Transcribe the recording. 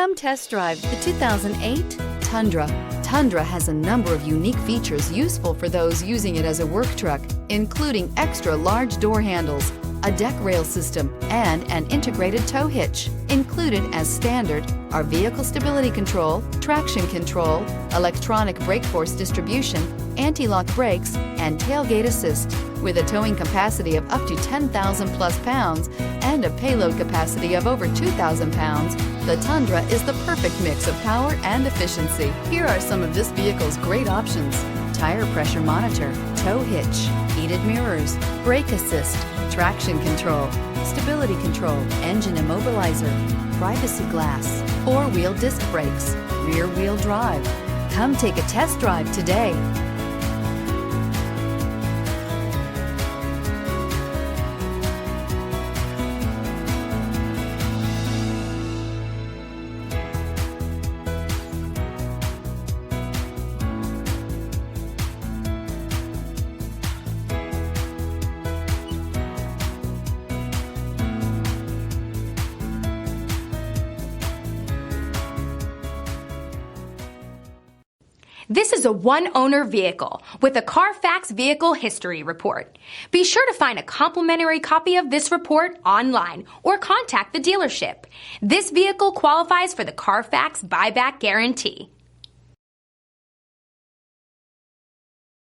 Come test drive the 2008 Tundra. Tundra has a number of unique features useful for those using it as a work truck, including extra large door handles, a deck rail system, and an integrated tow hitch. Included as standard are vehicle stability control, traction control, electronic brake force distribution, anti-lock brakes, and tailgate assist. With a towing capacity of up to 10,000 plus pounds and a payload capacity of over 2,000 pounds, the Tundra is the perfect mix of power and efficiency. Here are some of this vehicle's great options: tire pressure monitor, tow hitch, heated mirrors, brake assist, traction control, stability control, engine immobilizer, privacy glass, four-wheel disc brakes, rear-wheel drive. Come take a test drive today. This is a one-owner vehicle with a CARFAX Vehicle History Report. Be sure to find a complimentary copy of this report online or contact the dealership. This vehicle qualifies for the CARFAX Buyback Guarantee.